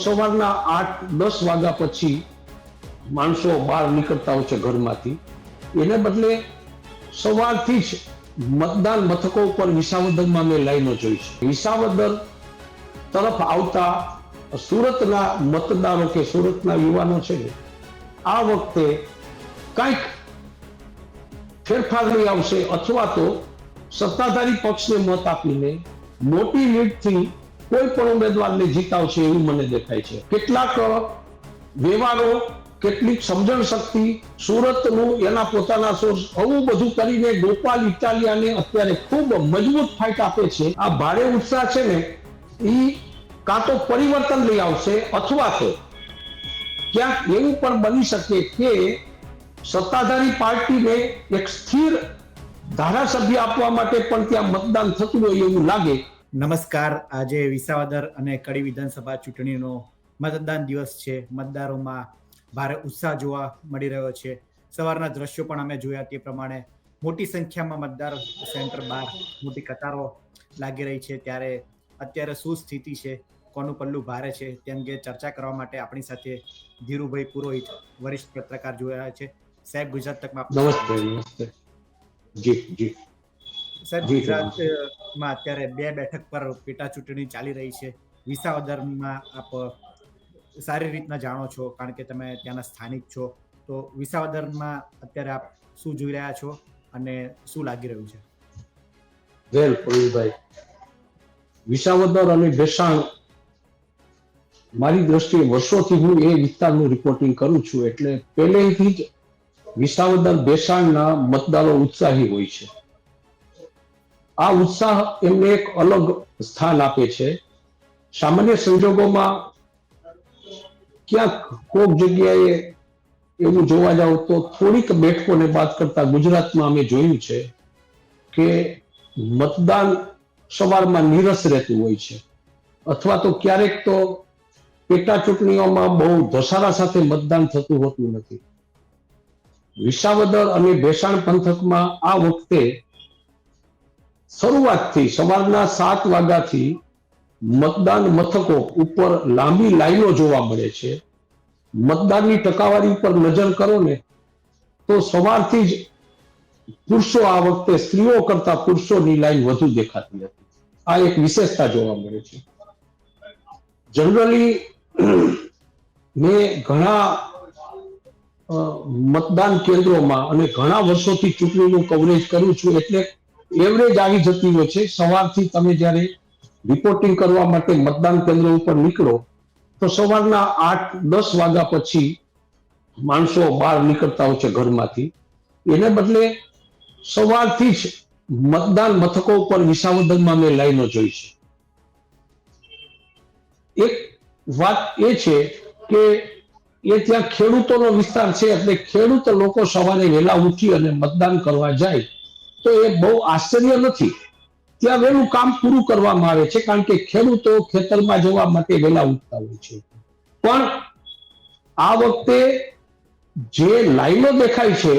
સવારના 8-10 વાગ્યા પછી માણસો બહાર નીકળતા હોય છે ઘરમાંથી. એને બદલે સવારથી જ મતદાન મથકો ઉપર વિસાવદરમાં મેં લાઈનો જોઈ છે. વિસાવદર તરફ આવતા સુરતના મતદારો કે સુરતના યુવાનો છે ને, આ વખતે કંઈક ફેરફાર નહીં આવશે, અથવા તો સત્તાધારી પક્ષને મત આપીને મોટી લીડથી કોઈ પણ ઉમેદવારને જીતાવશે એવું મને દેખાય છે. કેટલાક વ્યવહારો, કેટલીક સમજણ શક્તિ, સુરતનું એના પોતાના સોર્સ, આવું બધું કરીને ગોપાલ ઇટાલિયાને અત્યારે ખૂબ મજબૂત ફાઇટ આપે છે. આ ભારે ઉત્સાહ છે ને, એ કાં તો પરિવર્તન લઈ આવશે, અથવા તો ક્યાંક એવું પણ બની શકે કે સત્તાધારી પાર્ટીને એક સ્થિર ધારાસભ્ય આપવા માટે પણ ત્યાં મતદાન થતું હોય એવું લાગે. નમસ્કાર. આજે વિસાવદર અને કડી વિધાનસભા ચૂંટણીનો મતદાન દિવસ છે. મતદારોમાં ભારે ઉત્સાહ જોવા મળી રહ્યો છે. સવારના દ્રશ્યો પણ અમે જોયા તે પ્રમાણે મોટી સંખ્યામાં મતદાર સેન્ટર બહાર મોટી કતારો લાગી રહી છે. ત્યારે અત્યારે શું સ્થિતિ છે, કોનું પલ્લું ભારે છે, તે અંગે ચર્ચા કરવા માટે આપણી સાથે ધીરુભાઈ પુરોહિત, વરિષ્ઠ પત્રકાર જોડાયા છે. સાહેબ, ગુજરાત તકમાં નમસ્તે. જી જી સાહેબ, ગુજરાતમાં અત્યારે 2 બેઠક પર પેટા ચૂંટણી ચાલી રહી છે. વિસાવદરમાં આપ સારી રીતના જાણો છો, કારણ કે તમે ત્યાંના સ્થાનિક છો. તો વિસાવદરમાં અત્યારે આપ શું જોઈ રહ્યા છો અને શું લાગી રહ્યું છે? વેલ પ્રવીણભાઈ, વિસાવદર અને ભેસાણ, મારી દ્રષ્ટિએ વર્ષોથી હું એ વિસ્તારનું રિપોર્ટિંગ કરું છું, એટલે પહેલેથી જ વિસાવદર ભેસાણના મતદારો ઉત્સાહી હોય છે. આ ઉત્સાહ એમને એક અલગ સ્થાન આપે છે. સામાન્ય સંજોગોમાં ક્યાંક કોક જગ્યાએ એવું જોવા જાવ તો થોડીક બેઠકોને બાદ કરતા ગુજરાતમાં અમે જોયું છે કે મતદાન સવારમાં નીરસ રહેતું હોય છે, અથવા તો ક્યારેક તો પેટા ચૂંટણીઓમાં બહુ ધસારા સાથે મતદાન થતું હોતું નથી. વિસાવદર અને ભેસાણ પંથકમાં આ વખતે શરૂઆતથી સવારના 7 વાગ્યાથી મતદાન મથકો ઉપર લાંબી લાઈનો જોવા મળે છે. મતદાનની ટકાવારી પર નજર કરો ને, તો સવારથી જ પુરુષો, આ વખતે સ્ત્રીઓ કરતા પુરુષોની લાઈન વધુ દેખાતી હતી. આ એક વિશેષતા જોવા મળે છે. જનરલી મેં ઘણા મતદાન કેન્દ્રોમાં અને ઘણા વર્ષોથી ચૂંટણીનું કવરેજ કર્યું છું, એટલે એવરેજ આવી જતી હોય છે. સવારથી તમે જ્યારે રિપોર્ટિંગ કરવા માટે મતદાન કેન્દ્ર ઉપર નીકળો તો સવારના 8-10 વાગ્યા પછી માણસો બહાર નીકળતા હોય છે ઘરમાંથી. એને બદલે સવારથી જ મતદાન મથકો ઉપર વિસાવદરમાં મેં લાઈનો જોઈ છે. એક વાત એ છે કે એ ત્યાં ખેડૂતોનો વિસ્તાર છે, એટલે ખેડૂત લોકો સવારે વહેલા ઉઠી અને મતદાન કરવા જાય તો એ બહુ આશ્ચર્ય નથી. ત્યાં વહેલું કામ પૂરું કરવામાં આવે છે, કારણ કે ખેડૂતો ખેતરમાં જવા માટે વહેલા ઉઠતા હોય છે. પણ આ વખતે જે લાઈનો દેખાય છે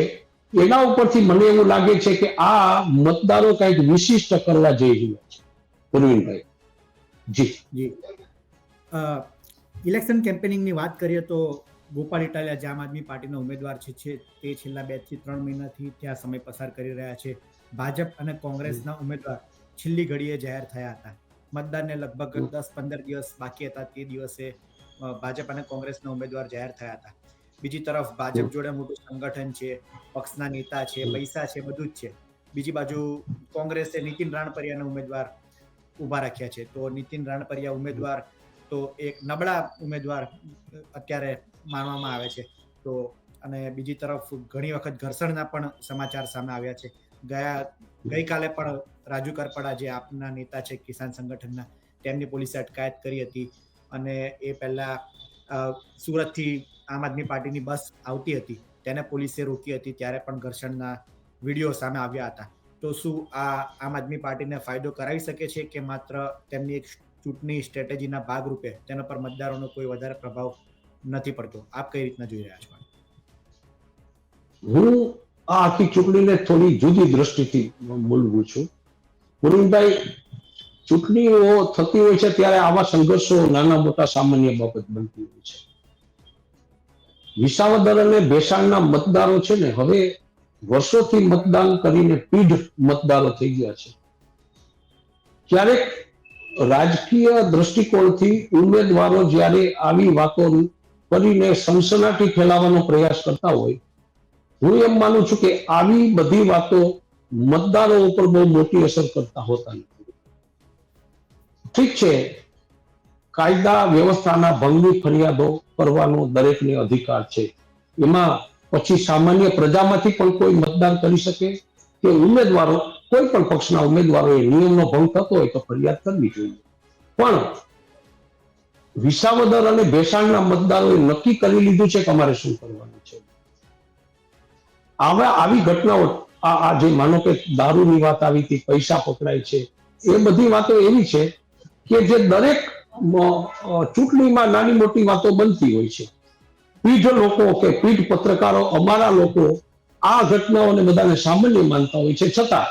એના ઉપરથી મને એવું લાગે છે કે આ મતદારો કંઈક વિશિષ્ટ કરવા જઈ રહ્યા છે. પ્રવીણભાઈ જી. ઇલેક્શન કેમ્પેનિંગની વાત કરીએ તો ગોપાલ ઇટાલિયા, જે આમ આદમી પાર્ટીના ઉમેદવાર છે, તે છેલ્લા 2 થી 3 મહિનાથી ત્યાં સમય પસાર કરી રહ્યા છે. ભાજપ અને કોંગ્રેસના ઉમેદવાર છેલ્લી ઘડીએ જાહેર થયા હતા. મતદાનને લગભગ 10-15 દિવસ બાકી હતા. તે દિવસે ભાજપ અને કોંગ્રેસના ઉમેદવાર જાહેર થયા હતા. બીજી તરફ ભાજપ જોડે મોટું સંગઠન છે, પક્ષના નેતા છે, પૈસા છે, બધું જ છે. બીજી બાજુ કોંગ્રેસે નીતિન રાણપરિયાના ઉમેદવાર ઉભા રાખ્યા છે. તો નીતિન રાણપરિયા ઉમેદવાર તો એક નબળા ઉમેદવાર અત્યારે માનવામાં આવે છે. તો અને બીજી તરફ ઘણી વખત ઘર્ષણના પણ સમાચાર સામે આવ્યા છે. ગઈકાલે પણ રાજુ કરપડા, જે આપના નેતા છે કિસાન સંગઠનના, તેમની પોલીસે અટકાયત કરી હતી. અને એ પહેલા સુરતથી આમ આદમી પાર્ટીની બસ આવતી હતી, તેને પોલીસે રોકી હતી, ત્યારે પણ ઘર્ષણના વિડીયો સામે આવ્યા હતા. તો શું આ આમ આદમી પાર્ટીને ફાયદો કરાવી શકે છે કે માત્ર તેમની એક ચૂંટણી સ્ટ્રેટેજીના ભાગરૂપે તેના પર મતદારોનો કોઈ વધારે પ્રભાવ નથી પડતો? આપ કઈ રીતના જોઈ રહ્યા છો? હું આ આખી ચૂંટણીને થોડી જુદી દ્રષ્ટિથી બોલવું છું. પુરીનભાઈ, ચૂંટણીઓ થતી હોય છે ત્યારે આવા સંઘર્ષો નાના મોટા સામાન્ય બાબત બનતી હોય છે. વિસાવદર અને ભેસાણના મતદારો છે ને હવે વર્ષોથી મતદાન કરીને પીઢ મતદારો થઈ ગયા છે. ક્યારેક રાજકીય દ્રષ્ટિકોણથી ઉમેદવારો જ્યારે આવી વાતો કરીને સનસનાટી ફેલાવવાનો પ્રયાસ કરતા હોય, હું એમ માનું છું કે આવી બધી વાતો મતદારો ઉપર બહુ મોટી અસર કરતા હોતા નથી. ઠીક છે, કાયદા વ્યવસ્થાના ભંગની ફરિયાદો કરવાનો દરેકને અધિકાર છે. એમાં પછી સામાન્ય પ્રજામાંથી પણ કોઈ મતદાન કરી શકે કે ઉમેદવારો, કોઈ પણ પક્ષના ઉમેદવારોએ નિયમનો ભંગ થતો હોય તો ફરિયાદ કરવી જોઈએ. પણ વિસાવદર અને ભેસાણના મતદારોએ નક્કી કરી લીધું છે કે અમારે શું કરવાનું છે. આવી ઘટનાઓ, આ જે માનો કે દારૂની વાત આવી હતી, પૈસા પકડાય છે, એ બધી વાતો એવી છે કે જે દરેક ચૂંટણીમાં નાની મોટી વાતો બનતી હોય છે. પીઢ લોકો કે પીઢ પત્રકારો, અમારા લોકો આ ઘટનાઓને બધાને સામાન્ય માનતા હોય છે. છતાં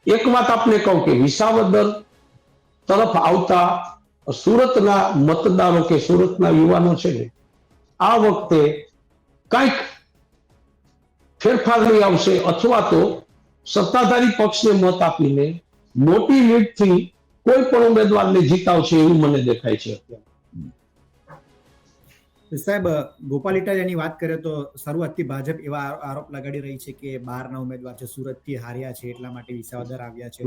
એક વાત આપને કહું કે વિસાવદર તરફ આવતા સુરતના મતદારો કે સુરતના યુવાનો છે ને, આ વખતે કંઈક ફેરફાર લઈ આવશે અથવા તો સત્તાધારી પક્ષને મત આપીને મોટી લીડથી કોઈ પણ ઉમેદવારને જીતાવશે એવું મને દેખાય છે અત્યારે. સાહેબ, ગોપાલ ઇટાલિયાની વાત કરીએ તો શરૂઆતથી ભાજપ એવા આરોપ લગાડી રહી છે કે બહારના ઉમેદવાર છે, સુરતથી હાર્યા છે એટલા માટે વિસાવદર આવ્યા છે.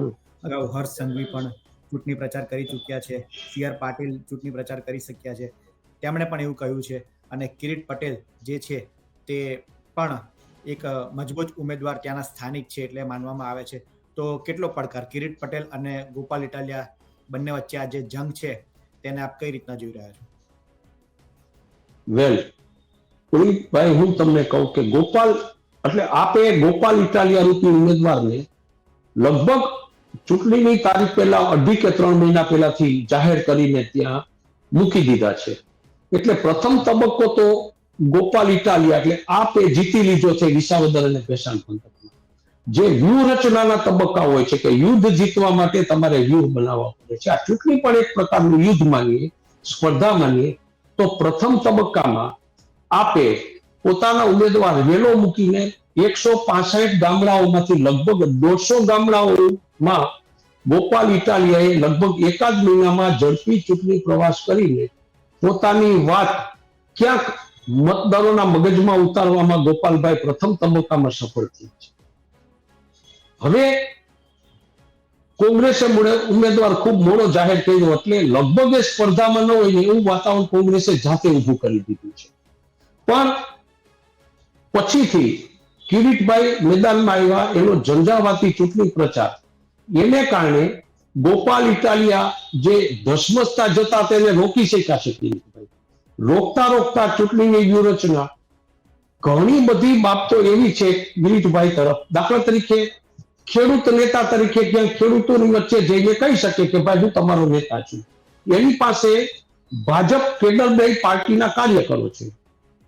અગાઉ હર્ષ સંઘવી પણ ચૂંટણી પ્રચાર કરી ચૂક્યા છે, સી.આર. પાટીલ ચૂંટણી પ્રચાર કરી શક્યા છે, તેમણે પણ એવું કહ્યું છે. અને કિરીટ પટેલ જે છે તે પણ એક મજબૂત ઉમેદવાર ત્યાંના સ્થાનિક છે એટલે માનવામાં આવે છે. તો કેટલો પડકાર કિરીટ પટેલ અને ગોપાલ ઇટાલિયા બંને વચ્ચે આ જે જંગ છે તેને આપ કઈ રીતના જોઈ રહ્યા છો? વેલ, ભાઈ, હું તમને કહું કે આપે ગોપાલ ઇટાલિયા રૂપી ઉમેદવારને લગભગ ચૂંટણીની તારીખ પહેલા 2.5 કે 3 મહિના પહેલાથી જાહેર કરીને ત્યાં મૂકી દીધા છે. એટલે પ્રથમ તબક્કો તો ગોપાલ ઇટાલિયા એટલે આપે જીતી લીધો છે વિસાવદર અને ભેસાણ પંથકમાં. જે વ્યૂહરચનાના તબક્કા હોય છે કે યુદ્ધ જીતવા માટે તમારે વ્યૂહ બનાવવા પડે છે. આ ચૂંટણી પણ એક પ્રકારનું યુદ્ધ માનીએ, સ્પર્ધા માનીએ. તો પ્રથમ તબક્કામાં આપે પોતાના ઉમેદવાર વેલો મૂકીને 165 ગામડાઓમાંથી લગભગ 150 ગામડાઓમાં ગોપાલ ઇટાલિયાએ લગભગ એકાદ મહિનામાં ઝડપી ચૂંટણી પ્રવાસ કરીને પોતાની વાત ક્યાંક મતદારોના મગજમાં ઉતારવામાં ગોપાલભાઈ પ્રથમ તબક્કામાં સફળ થયા છે. હવે કોંગ્રેસે ઉમેદવાર ખૂબ મોડો જાહેર કર્યો એટલે લગભગ એ સ્પર્ધામાં ન હોય ને એવું વાતાવરણ કોંગ્રેસે જાતે ઊભું કરી દીધું છે. પણ પછીથી કિરીટભાઈ મેદાનમાં આવ્યા, એનો ઝંઝાવાતી ચૂંટણી પ્રચાર, એને કારણે ગોપાલ ઇટાલિયા જે ધસમસતા જતા તેને રોકી શક્યા છે. કિરીટભાઈ રોકતા ચૂંટણીની વ્યૂહરચના ઘણી બધી બાબતો એવી છે કિરીટભાઈ તરફ. દાખલા તરીકે ખેડૂત નેતા તરીકે ક્યાંક ખેડૂતોની વચ્ચે જઈને કહી શકે કે ભાઈ હું તમારો નેતા છું. એની પાસે ભાજપ કેડરદાયી પાર્ટીના કાર્યકરો છે.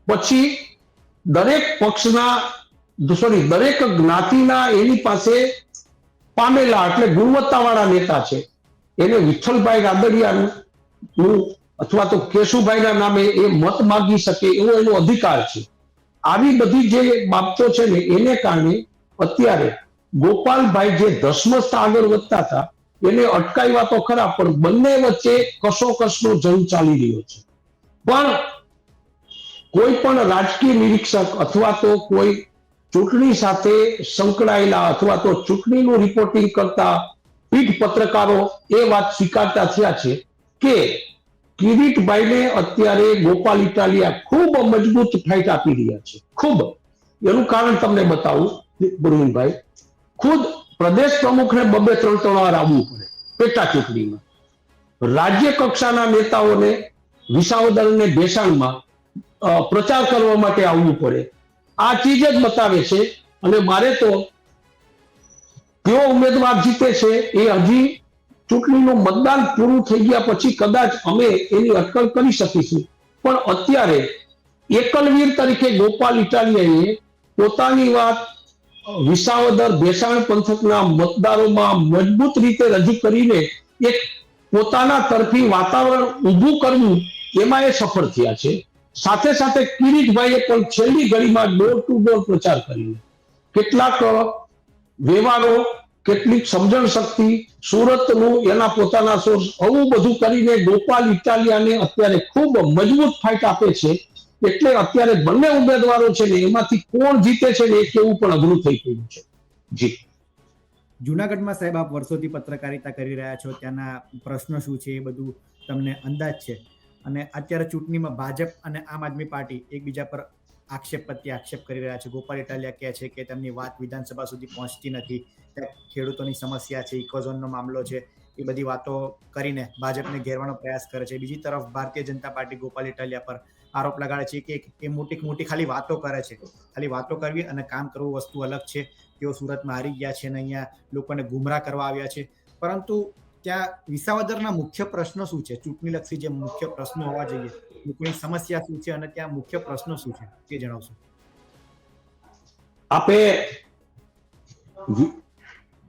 પછી દરેક જ્ઞાતિના એની પાસે પામેલા એટલે ગુણવત્તાવાળા નેતા છે. એને વિઠ્ઠલભાઈ રાદડિયાનું અથવા તો કેશુભાઈના નામે એ મત માગી શકે એવો એનો અધિકાર છે. આવી બધી જે બાબતો છે ને એને કારણે અત્યારે ગોપાલભાઈ જે ધસમસતા આગળ વધતા હતા એને અટકાવ્યા તો ખરા, પણ બંને વચ્ચે કસોકસનો જંગ ચાલી રહ્યો છે. પણ કોઈ પણ રાજકીય નિરીક્ષક અથવા તો કોઈ ચૂંટણી સાથે સંકળાયેલા અથવા તો ચૂંટણીનું રિપોર્ટિંગ કરતા પીઢ પત્રકારો એ વાત સ્વીકારતા થયા છે કે કિરીટભાઈને અત્યારે ગોપાલ ઇટાલિયા ખૂબ મજબૂત ફાઇટ આપી રહ્યા છે. ખૂબ. એનું કારણ તમને બતાવું પ્રવીણભાઈ, ખુદ પ્રદેશ પ્રમુખને 2-3 વાર આવવું પડે પેટા ચૂંટણીમાં. રાજ્ય કક્ષાના નેતાઓને વિસાવદર અને ભેસાણમાં પ્રચાર કરવા માટે આવવું પડે. આ ચીજ જ બતાવે છે. અને મારે તો કયો ઉમેદવાર જીતે છે એ હજી ચૂંટણીનું મતદાન પૂરું થઈ ગયા પછી કદાચ અમે એની અટકળ કરી શકીશું. પણ અત્યારે એકલવીર તરીકે ગોપાલ ઇટાલિયાએ પોતાની વાત વિસાવદર ભેસાણ પંથકના મતદારોમાં મજબૂત રીતે રજૂ કરીને એક પોતાના તરફી વાતાવરણ ઊભું કરવું એમાં એ સફળ થયા છે. સાથે સાથે કિરીટભાઈએ પણ છેલ્લી ઘડીમાં ડોર ટુ ડોર પ્રચાર કરીને કેટલાક વ્યવહારો, કેટલીક સમજણ શક્તિ, સુરતનું એના પોતાના સોર્સ, આવું બધું કરીને ગોપાલ ઇટાલિયાને અત્યારે ખૂબ મજબૂત ફાઇટ આપે છે. એટલે અત્યારે બંને ઉમેદવારો છે ને એમાંથી કોણ જીતે છે ને એ કેવું પણ અઘરું થઈ ગયું છે. જી. જુનાગઢમાં સાહેબ આપ વર્ષોથી પત્રકારિતા કરી રહ્યા છો, ત્યાંના પ્રશ્નો શું છે એ બધું તમને અંદાજ છે, અને અત્યારે ચૂંટણીમાં ભાજપ અને આમ આદમી પાર્ટી એકબીજા પર આક્ષેપ કરી રહ્યા છે. ગોપાલ ઇટાલિયા કહે છે કે તેમની વાત વિધાનસભા સુધી પહોંચતી નથી, ખેડૂતોની સમસ્યા છે, ઇકોઝોનનો મામલો છે, એ બધી વાતો કરીને ભાજપને ઘેરવાનો પ્રયાસ કરે છે. બીજી તરફ ભારતીય જનતા પાર્ટી ગોપાલ ઇટાલિયા પર આરોપ લગાડે છે કે એ મોટી ખાલી વાતો કરે છે, ખાલી વાતો કરવી અને કામ કરવું વસ્તુ અલગ છે. તેઓ સુરતમાં હારી ગયા છે અને અહીંયા લોકોને ગુમરાહ કરવા આવ્યા છે. પરંતુ ત્યાં વિસાવદરના મુખ્ય પ્રશ્નો શું છે, ચૂંટણીલક્ષી જે મુખ્ય પ્રશ્નો હોવા જોઈએ, લોકોની સમસ્યા શું છે અને ત્યાં મુખ્ય પ્રશ્નો શું છે તે જણાવશો. આપે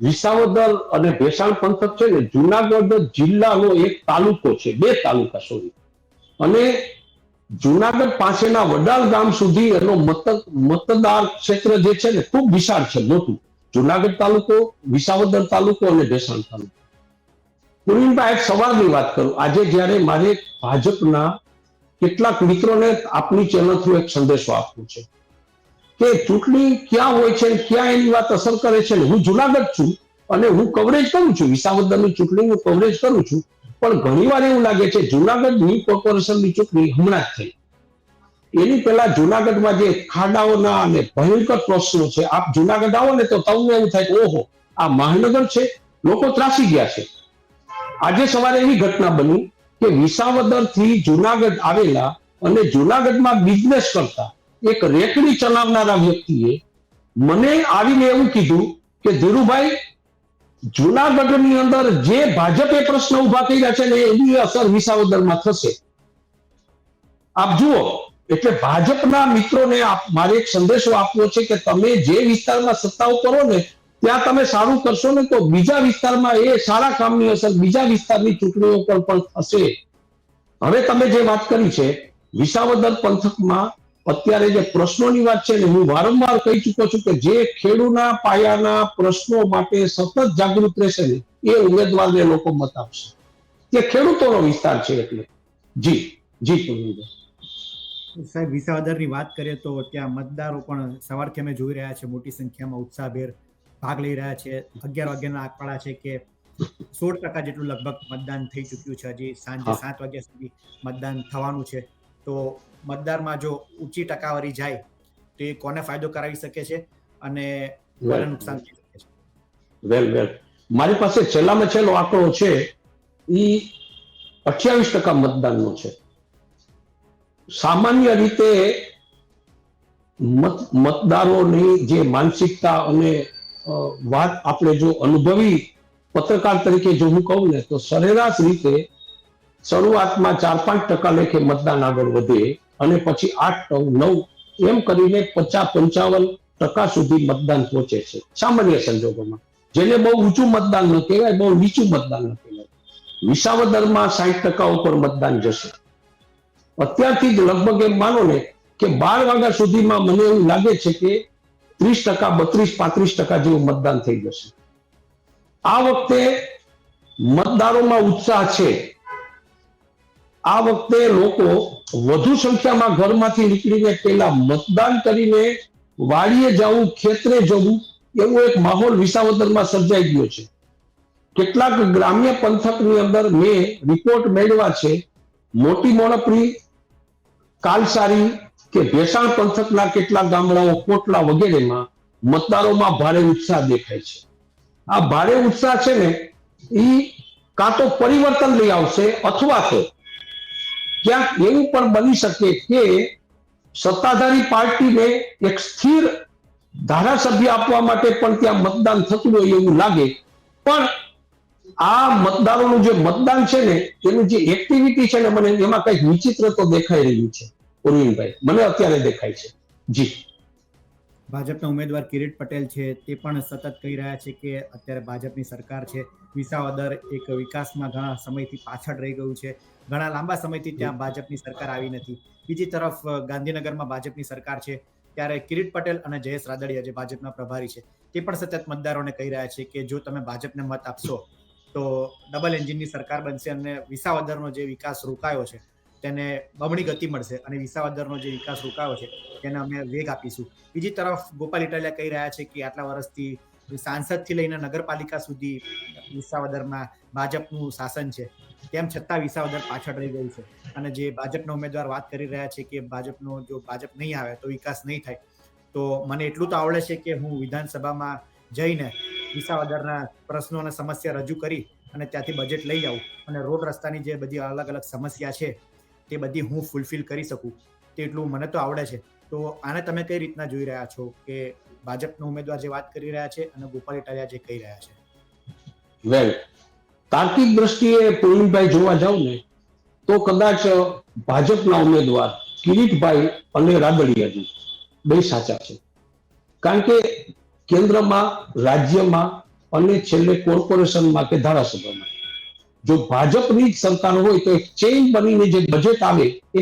વિસાવદર અને ભેસાણ પંથક છે ને, જુનાગઢ જિલ્લાનો એક તાલુકો છે, 2 તાલુકા સોરી, અને જુનાગઢ પાસેના વડાલ ગામ સુધી એનો મતદાર ક્ષેત્ર જે છે ને ખૂબ વિશાળ છે, મોટું. જુનાગઢ તાલુકો, વિસાવદર તાલુકો અને ભેસાણ તાલુકો. પુરીનભાઈ, એક સવાલની વાત કરું. આજે જ્યારે મારે ભાજપના કેટલાક મિત્રોને આપની ચેનલ થ્રુ એક સંદેશો આપવો છે કે ચૂંટણી ક્યાં હોય છે, ક્યાં એની વાત અસર કરે છે. હું જુનાગઢ છું અને હું કવરેજ કરું છું, વિસાવદરની ચૂંટણીનું કવરેજ કરું છું, પણ ઘણીવાર એવું લાગે છે જુનાગઢ ન્યૂ કોર્પોરેશનની ચૂંટણી હમણાં જ થઈ. એની પહેલા જુનાગઢમાં જે ખાડાઓના અને ભયંકર પ્રશ્નો છે, આપ જુનાગઢ આવો ને તો તમને એવું થાય કે ઓહો, આ મહાનગર છે, લોકો ત્રાસી ગયા છે. આજે સવારે એવી ઘટના બની કે વિસાવદર થી જુનાગઢ આવેલા અને જુનાગઢમાં બિઝનેસ કરતા એક રેકડી ચલાવનારા વ્યક્તિએ મને આવીને એવું કીધું કે ધીરુભાઈ, જુનાગઢની અંદર જે ભાજપે પ્રશ્ન ઉભા કર્યા છે ને એની અસર વિસાવદરમાં થશે. આપ જુઓ, એટલે ભાજપના મિત્રોને મારે એક સંદેશો આપવો છે કે તમે જે વિસ્તારમાં સત્તાઓ કરો ને ત્યાં તમે સારું કરશો ને તો બીજા વિસ્તારમાં એ સારા કામની અસર બીજા વિસ્તારની ચૂંટણીઓ પર પણ થશે. હવે તમે જે વાત કરી છે વિસાવદર પંથકમાં અત્યારે જે પ્રશ્નોની વાત છે ને, હું વારંવાર કહી ચૂક્યો છું કે જે ખેડૂતના પાયાના પ્રશ્નો માટે સતત જાગૃત રહેશે ને એ ઉમેદવારને લોકો મત આપશે. તે ખેડૂતોનો વિસ્તાર છે એટલે. જી જી. સાહેબ, વિસાવદરની વાત કરીએ તો ત્યાં મતદારો પણ સવારથી અમે જોઈ રહ્યા છે મોટી સંખ્યામાં ઉત્સાહભેર ભાગ લઈ રહ્યા છે. 11 વાગ્યાના આંકડા છે કે 16% જેટલું લગભગ મતદાન થઈ ચૂક્યું છે. હજી સાંજે 7 વાગ્યા સુધી મતદાન થવાનું છે. તો મતદારમાં જો ઊંચી ટકાવારી જાય તો એ કોને ફાયદો કરાવી શકે છે અને કોને નુકસાન થઈ શકે છે? વેલ, મારી પાસે છેલ્લામાં છેલ્લો આંકડો છે, એ 28% મતદાનનો છે. સામાન્ય રીતે મતદારોની જે માનસિકતા અને વાત આપણે જો અનુભવી પત્રકાર તરીકે જો હું કહું ને તો સરેરાશ રીતે શરૂઆતમાં 4-5% લેખે મતદાન આગળ વધે અને પછી 8-9 એમ કરીને 50-55% સુધી મતદાન પહોંચે છે સામાન્ય સંજોગોમાં. જેને બહુ ઊંચું મતદાન ન કહેવાય, બહુ નીચું મતદાન ન કહેવાય. વિસાવદરમાં 60% ઉપર મતદાન જશે. અત્યારથી જ લગભગ એમ માનો ને કે 12 વાગ્યા સુધીમાં મને એવું લાગે છે કે 30%, 32-35% જેવું મતદાન થઈ જશે. આ વખતે મતદારોમાં ઉત્સાહ છે. આ વખતે લોકો વધુ સંખ્યામાં ઘરમાંથી નીકળીને પહેલા મતદાન કરીને વાડીએ જવું, ખેતરે જવું, એવો એક માહોલ વિસાવદરમાં સર્જાઈ ગયો છે. કેટલાક ગ્રામ્ય પંથકની અંદર મેં રિપોર્ટ મેળવ્યા છે, મોટી મોણપરી, કાલસારી કે ભેસાણ પંથકના કેટલાક ગામડાઓ, કોટલા વગેરેમાં મતદારોમાં ભારે ઉત્સાહ દેખાય છે. આ ભારે ઉત્સાહ છે ને એ કાં તો પરિવર્તન લઈ આવશે અથવા તો ક્યાંક એવું પણ બની શકે કે સત્તાધારી પાર્ટીને એક સ્થિર ધારાસભ્ય આપવા માટે પણ ત્યાં મતદાન થતું હોય એવું લાગે. પણ આ મતદારોનું જે મતદાન છે ને એનું જે એક્ટિવિટી છે ને મને એમાં કંઈક વિચિત્ર તો દેખાઈ રહ્યું છે. અરવિંદભાઈ, મને અત્યારે દેખાય છે. જી. ભાજપના ઉમેદવાર કિરીટ પટેલ છે તે પણ સતત કહી રહ્યા છે કે અત્યારે ભાજપની સરકાર છે, વિસાવદર એક વિકાસમાં ઘણા સમયથી પાછળ રહી ગયું છે, ઘણા લાંબા સમયથી ત્યાં ભાજપની સરકાર આવી નથી. બીજી તરફ ગાંધીનગરમાં ભાજપની સરકાર છે, ત્યારે કિરીટ પટેલ અને જયેશ રાદડિયા જે ભાજપના પ્રભારી છે તે પણ સતત મતદારોને કહી રહ્યા છે કે જો તમે ભાજપને મત આપશો તો ડબલ એન્જિનની સરકાર બનશે અને વિસાવદરનો જે વિકાસ રોકાયો છે તેને બમણી ગતિ મળશે અને વિસાવદરનો જે વિકાસ રોકાયો છે તેને અમે વેગ આપીશું. બીજી તરફ ગોપાલ ઇટાલિયા કહી રહ્યા છે કે આટલા વર્ષથી સાંસદથી લઈને નગરપાલિકા સુધી વિસાવદરમાં ભાજપનું શાસન છે, તેમ છતાં વિસાવદર પાછળ રહી ગયું છે અને જે ભાજપના ઉમેદવાર વાત કરી રહ્યા છે કે જો ભાજપ નહીં આવે તો વિકાસ નહીં થાય, તો મને એટલું તો આવડે છે કે હું વિધાનસભામાં જઈને વિસાવદરના પ્રશ્નો અને સમસ્યા રજૂ કરી અને ત્યાંથી બજેટ લઈ આવું અને રોડ રસ્તાની જે બધી અલગ અલગ સમસ્યા છે તે બધી હું ફૂલફિલ કરી શકું, તેટલું મને તો આવડે છે. તો આને તમે કઈ રીતના જોઈ રહ્યા છો કે ભાજપનો ઉમેદવાર જે વાત કરી રહ્યા છે અને ગોપાલ ઇટાલિયા જે કહી રહ્યા છે? વેલ, તાર્કિક દ્રષ્ટિએ પૂર્ણિમભાઈ જોવા જાવ ને તો કદાચ ભાજપના ઉમેદવાર કિરીટભાઈ અને રાદડિયાજી બે સાચા છે. કારણ કે કેન્દ્રમાં, રાજ્યમાં અને છેલ્લે કોર્પોરેશનમાં કે ધારાસભામાં જો ભાજપની જ સરકાર હોય તો એક ચેઇન બનીને જે બજેટ આવે એ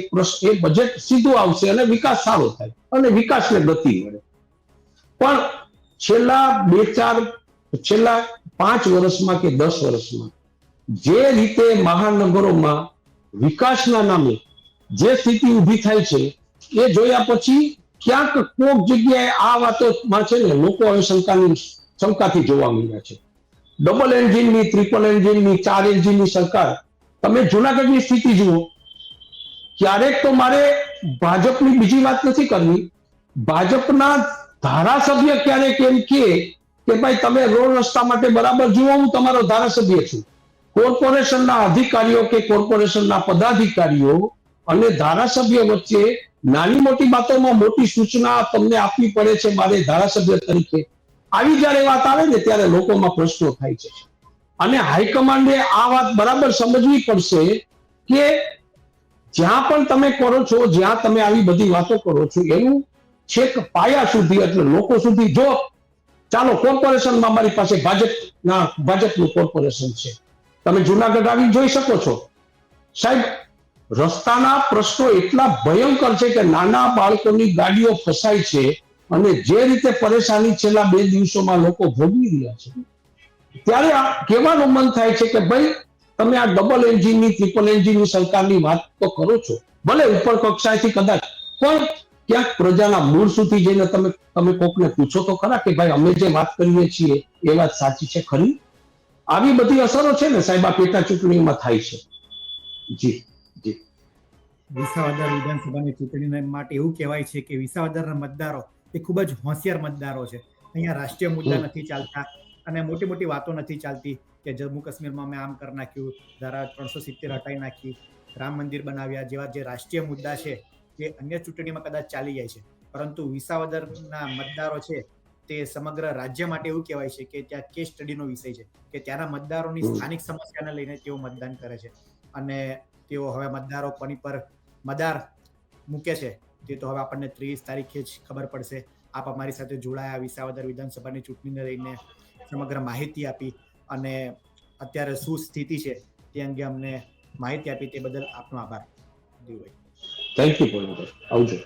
બજેટ સીધું આવશે અને વિકાસ સારો થાય અને વિકાસને ગતિ મળે. પણ છેલ્લા 5 વર્ષમાં કે 10 વર્ષમાં જે રીતે મહાનગરોમાં વિકાસના નામે જે સ્થિતિ ઊભી થાય છે એ જોયા પછી ક્યાંક કોક જગ્યાએ આ વાતોમાં છે ને લોકો હવે શંકાથી જોવા મળ્યા છે. ડબલ એન્જિનની, ટ્રિપલ એન્જિનની, 4 એન્જિનની સરકાર, તમે જુનાગઢની સ્થિતિ જુઓ. ક્યારેક તો મારે ભાજપની બીજી વાત નથી કરવી, ભાજપના ધારાસભ્ય ક્યારેક એમ કે ભાઈ તમે રોડ રસ્તા માટે બરાબર જુઓ, હું તમારો ધારાસભ્ય છું. કોર્પોરેશનના અધિકારીઓ કે કોર્પોરેશનના પદાધિકારીઓ અને ધારાસભ્ય વચ્ચે નાની મોટી બાતોમાં મોટી સૂચના તમને આપવી પડે છે મારે ધારાસભ્ય તરીકે. આવી જ્યારે વાત આવે ને ત્યારે લોકોમાં પ્રશ્નો થાય છે અને હાઈકમાન્ડે આ વાત બરાબર સમજવી પડશે કે જ્યાં પણ તમે કરો છો, જ્યાં તમે આવી બધી વાતો કરો છો એનું છેક પાયા સુધી એટલે લોકો સુધી. જો ચાલો કોર્પોરેશનમાં મારી પાસે ભાજપનું કોર્પોરેશન છે, તમે જુનાગઢ આવી જોઈ શકો છો સાહેબ, રસ્તાના પ્રશ્નો એટલા ભયંકર છે કે નાના બાળકોની ગાડીઓ ફસાય છે અને જે રીતે પરેશાની છેલ્લા 2 દિવસોમાં લોકો ભોગવી રહ્યા છે, ત્યારે કહેવાનું મન થાય છે કે ભાઈ તમે આ ડબલ એન્જિનની, ટ્રિપલ એન્જિનની સરકારની વાત તો કરો છો, ભલે ઉપર કક્ષાએથી કદાચ, પણ ક્યાંક પ્રજાના મૂળ સુધી જઈને તમે કોકને પૂછો તો ખરા કે ભાઈ અમે જે વાત કરીએ છીએ એ વાત સાચી છે ખરી? આવી બધી અસરો છે ને સાહેબ આ પેટા ચૂંટણીમાં થાય છે. જી જી. વિસાવદર વિધાનસભાની ચૂંટણી માટે એવું કહેવાય છે કે વિસાવદરના મતદારો એ ખૂબ જ હોશિયાર મતદારો છે. અહીંયા રાષ્ટ્રીય મુદ્દા નથી ચાલતા અને મોટી મોટી વાતો નથી ચાલતી કે જમ્મુ કાશ્મીરમાં અમે આમ કરી નાખ્યું, ધારા 370 હટાવી નાખી, રામ મંદિર બનાવ્યા જેવા જે રાષ્ટ્રીય મુદ્દા છે એ અન્ય ચૂંટણીમાં કદાચ ચાલી જાય છે, પરંતુ વિસાવદરના મતદારો છે તે સમગ્ર રાજ્ય માટે એવું કહેવાય છે કે ત્યાં કેસ સ્ટડીનો વિષય છે કે ત્યાંના મતદારોની સ્થાનિક સમસ્યાને લઈને તેઓ મતદાન કરે છે અને તેઓ હવે મતદારો કોની પર મદાર મૂકે છે તે તો હવે આપણને 30 તારીખે જ ખબર પડશે. આપ અમારી સાથે જોડાયા, વિસાવદર વિધાનસભાની ચૂંટણીને લઈને સમગ્ર માહિતી આપી અને અત્યારે શું સ્થિતિ છે તે અંગે અમને માહિતી આપી તે બદલ આપનો આભાર. Thank you. આવજો.